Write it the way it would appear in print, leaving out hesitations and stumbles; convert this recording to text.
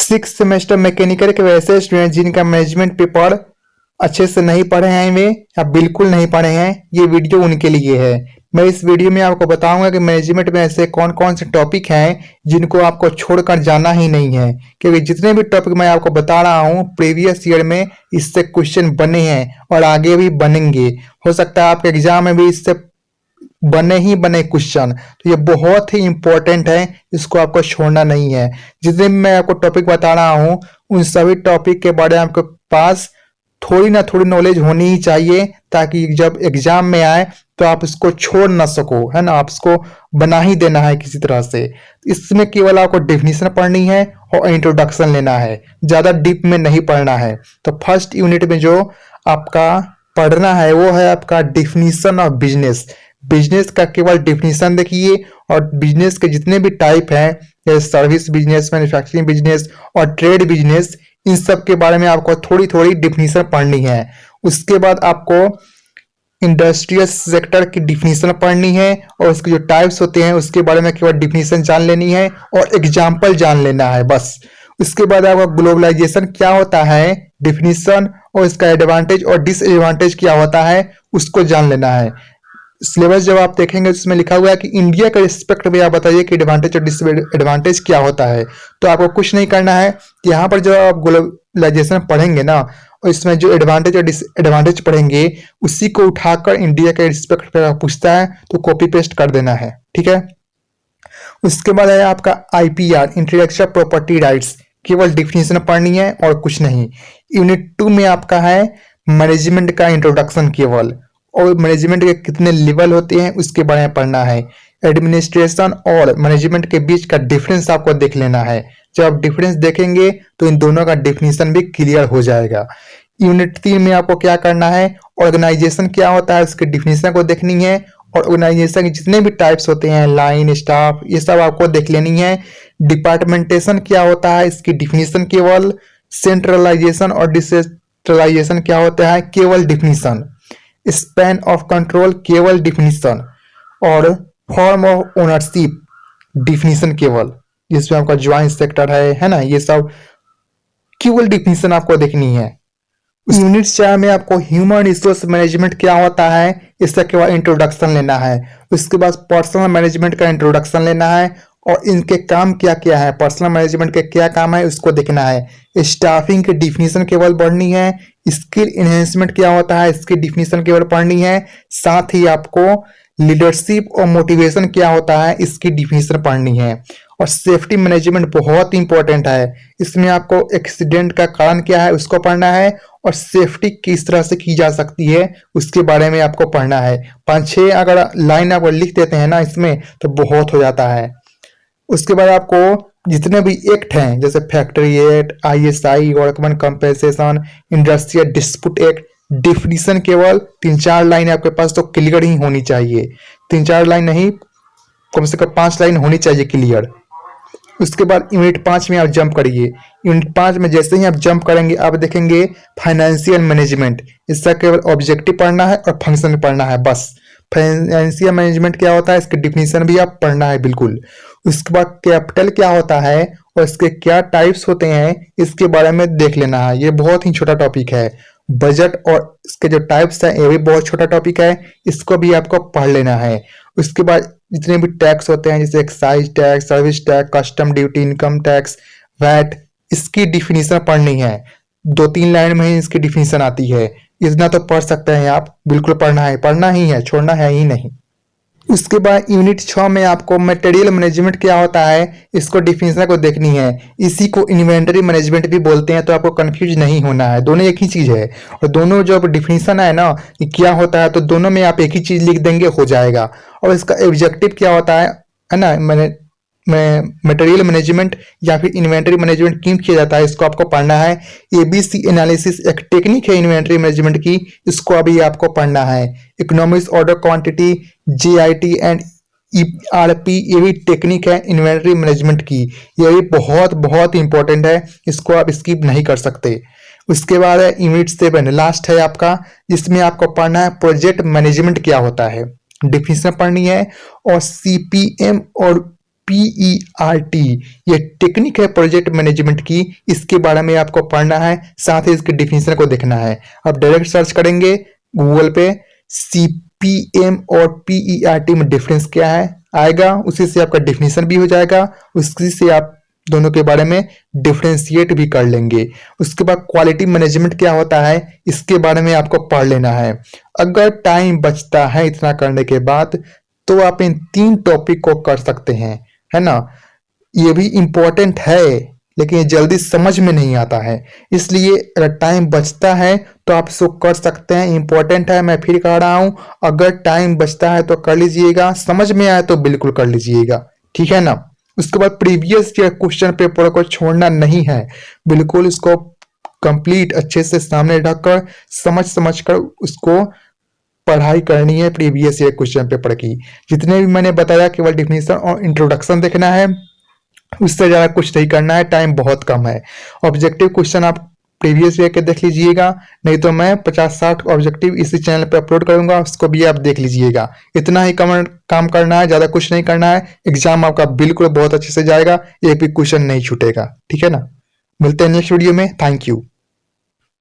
Six semester mechanical के वैसे student जिनका मैनेजमेंट पेपर अच्छे से नहीं पढ़े हैं वे या बिल्कुल नहीं पढ़े हैं, ये वीडियो उनके लिए है। मैं इस वीडियो में आपको बताऊंगा कि मैनेजमेंट में ऐसे कौन कौन से टॉपिक हैं जिनको आपको छोड़कर जाना ही नहीं है, क्योंकि जितने भी टॉपिक मैं आपको बता रहा हूँ प्रीवियस ईयर में इससे क्वेश्चन बने हैं और आगे भी बनेंगे। हो सकता है आपके एग्जाम में भी इससे बने ही बने क्वेश्चन, तो ये बहुत ही इंपॉर्टेंट है, इसको आपको छोड़ना नहीं है। जितने भी मैं आपको टॉपिक बता रहा हूँ उन सभी टॉपिक के बारे में आपके पास थोड़ी ना थोड़ी नॉलेज होनी ही चाहिए, ताकि जब एग्जाम में आए तो आप इसको छोड़ ना सको, है ना। आप इसको बना ही देना है किसी तरह से। इसमें केवल आपको डेफिनेशन पढ़नी है और इंट्रोडक्शन लेना है, ज्यादा डीप में नहीं पढ़ना है। तो फर्स्ट यूनिट में जो आपका पढ़ना है वो है आपका डिफिनीशन ऑफ बिजनेस। बिजनेस का केवल डिफिनीशन देखिए और बिजनेस के जितने भी टाइप हैं जैसे सर्विस बिजनेस, मैन्युफैक्चरिंग बिजनेस और ट्रेड बिजनेस, इन सब के बारे में आपको थोड़ी थोड़ी डिफिनीशन पढ़नी है। उसके बाद आपको इंडस्ट्रियल सेक्टर की डिफिनीशन पढ़नी है और उसके जो टाइप्स होते हैं उसके बारे में केवल डिफिनीशन जान लेनी है और एग्जाम्पल जान लेना है बस। उसके बाद आपका ग्लोबलाइजेशन क्या होता है, डिफिनीशन और इसका एडवांटेज और डिसएडवांटेज क्या होता है उसको जान लेना है। सिलेबस जब आप देखेंगे उसमें लिखा हुआ है कि इंडिया के रिस्पेक्ट में आप बताइए कि एडवांटेज और डिसएडवांटेज क्या होता है। तो आपको कुछ नहीं करना है, यहाँ पर जब आप ग्लोबलाइजेशन पढ़ेंगे ना और इसमें जो एडवांटेज और डिसएडवांटेज पढ़ेंगे उसी को उठाकर इंडिया के रिस्पेक्ट पे पूछता है तो कॉपी पेस्ट कर देना है, ठीक है। उसके बाद है आपका IPR, इंटेलेक्चुअल प्रॉपर्टी राइट्स, केवल डिफिनेशन पढ़नी है और कुछ नहीं। यूनिट 2 में आपका है मैनेजमेंट का इंट्रोडक्शन केवल, और मैनेजमेंट के कितने लेवल होते हैं उसके बारे में पढ़ना है। एडमिनिस्ट्रेशन और मैनेजमेंट के बीच का डिफरेंस आपको देख लेना है। जब आप डिफरेंस देखेंगे तो इन दोनों का डिफिनीशन भी क्लियर हो जाएगा। यूनिट 3 में आपको क्या करना है, ऑर्गेनाइजेशन क्या होता है उसके डिफिनीशन को देखनी है और ऑर्गेनाइजेशन के जितने भी टाइप्स होते हैं, लाइन, स्टाफ, ये सब आपको देख लेनी है। डिपार्टमेंटेशन क्या होता है इसकी डिफिनीशन केवल, सेंट्रलाइजेशन और डिसेंट्रलाइजेशन क्या होता है केवल डिफिनीशन, स्पैन ऑफ कंट्रोल केवल डिफिनीशन और फॉर्म ऑफ ओनरशिप डिफिनीशन केवल, जिसमें आपका ज्वाइंट सेक्टर है ना, ये सब केवल डिफिनीशन आपको देखनी है। यूनिट 4 में आपको ह्यूमन रिसोर्स मैनेजमेंट क्या होता है इसका केवल इंट्रोडक्शन लेना है। उसके बाद पर्सनल मैनेजमेंट का इंट्रोडक्शन लेना है और इनके काम क्या क्या है, पर्सनल मैनेजमेंट के क्या काम है उसको देखना है। स्टाफिंग की डिफिनीशन केवल पढ़नी है। स्किल इन्हेंसमेंट क्या होता है इसकी डिफिनीशन केवल पढ़नी है। साथ ही आपको लीडरशिप और मोटिवेशन क्या होता है इसकी डिफिनीशन पढ़नी है। और सेफ्टी मैनेजमेंट बहुत इंपॉर्टेंट है, इसमें आपको एक्सीडेंट का कारण क्या है उसको पढ़ना है और सेफ्टी किस तरह से की जा सकती है उसके बारे में आपको पढ़ना है। 5-6 अगर लाइन आप लिख देते हैं ना इसमें तो बहुत हो जाता है। उसके बाद आपको जितने भी एक्ट हैं जैसे factory act, ISI, workman compensation, industrial dispute act, definition केवल 3-4 लाइन आपके पास तो क्लियर ही होनी चाहिए। 3-4 लाइन नहीं, कम से कम 5 लाइन होनी चाहिए क्लियर। उसके बाद यूनिट 5 में आप जंप करिए। यूनिट 5 में जैसे ही आप जंप करेंगे आप देखेंगे फाइनेंशियल मैनेजमेंट, इसका केवल ऑब्जेक्टिव पढ़ना है और फंक्शन पढ़ना है बस। फाइनेंशियल मैनेजमेंट क्या होता है इसकी डिफिनीशन भी आप पढ़ना है बिल्कुल। उसके बाद कैपिटल क्या होता है और इसके क्या टाइप्स होते हैं इसके बारे में देख लेना है, ये बहुत ही छोटा टॉपिक है। बजट और इसके जो टाइप्स हैं ये भी बहुत छोटा टॉपिक है, इसको भी आपको पढ़ लेना है। उसके बाद जितने भी टैक्स होते हैं जैसे excise tax, service tax, custom duty, income tax, VAT, इसकी डिफिनीशन पढ़नी है। 2-3 लाइन में ही इसकी डिफिनीशन आती है, इतना तो पढ़ सकते हैं आप, बिल्कुल पढ़ना ही है, छोड़ना है ही नहीं। उसके बाद यूनिट 6 में आपको मटेरियल मैनेजमेंट क्या होता है इसको डिफिनीशन को देखनी है। इसी को इन्वेंटरी मैनेजमेंट भी बोलते हैं, तो आपको कंफ्यूज नहीं होना है, दोनों एक ही चीज है। और दोनों जो डिफिनीशन है ना कि क्या होता है तो दोनों में आप एक ही चीज लिख देंगे हो जाएगा। और इसका ऑब्जेक्टिव क्या होता है ना, मटेरियल मैनेजमेंट या फिर इन्वेंटरी मैनेजमेंट क्यों किया जाता है इसको आपको पढ़ना है। ABC एनालिसिस एक टेक्निक है इन्वेंटरी मैनेजमेंट की, इसको अभी आपको पढ़ना है। Economics order quantity, JIT and ERP, ये भी टेक्निक है इन्वेंटरी मैनेजमेंट की, ये भी बहुत बहुत इंपॉर्टेंट है, इसको आप स्किप नहीं कर सकते। उसके बाद है यूनिट 7 लास्ट है आपका, जिसमें आपको पढ़ना है प्रोजेक्ट मैनेजमेंट क्या होता है, डिफिनीशन पढ़नी है। और CPM और PERT, ये टेक्निक है प्रोजेक्ट मैनेजमेंट की, इसके बारे में आपको पढ़ना है, साथ ही इसके डिफिनेशन को देखना है। अब डायरेक्ट सर्च करेंगे गूगल पे CPM और PERT में डिफरेंस क्या है आएगा, उसी से आपका डिफिनेशन भी हो जाएगा, उसी से आप दोनों के बारे में डिफरेंशिएट भी कर लेंगे। उसके बाद क्वालिटी मैनेजमेंट क्या होता है इसके बारे में आपको पढ़ लेना है। अगर टाइम बचता है इतना करने के बाद तो आप इन 3 टॉपिक को कर सकते हैं, है ना। ये भी इम्पोर्टेंट है लेकिन ये जल्दी समझ में नहीं आता है, इसलिए अगर टाइम बचता है तो आप इसको कर सकते हैं। इम्पोर्टेंट है, मैं फिर कह रहा हूं, अगर टाइम बचता है तो कर लीजिएगा, समझ में आए तो बिल्कुल कर लीजिएगा, ठीक है ना। उसके बाद प्रीवियस ईयर क्वेश्चन पेपर को छोड़ना नहीं है, बिल्कुल इसको कंप्लीट अच्छे से सामने रखकर समझ समझ कर उसको पढ़ाई करनी है। प्रीवियस ईयर क्वेश्चन पेपर की जितने भी मैंने बताया केवल डिफिनेशन और इंट्रोडक्शन देखना है, उससे ज़्यादा कुछ नहीं करना है, टाइम बहुत कम है। ऑब्जेक्टिव क्वेश्चन आप प्रीवियस ईयर के देख लीजिएगा, नहीं तो मैं 50-60 ऑब्जेक्टिव इसी चैनल पे अपलोड करूंगा, उसको भी आप देख लीजिएगा। इतना ही काम करना है, ज़्यादा कुछ नहीं करना है, एग्जाम आपका बिल्कुल बहुत अच्छे से जाएगा, एक भी क्वेश्चन नहीं छूटेगा, ठीक है ना। मिलते हैं नेक्स्ट वीडियो में, थैंक यू।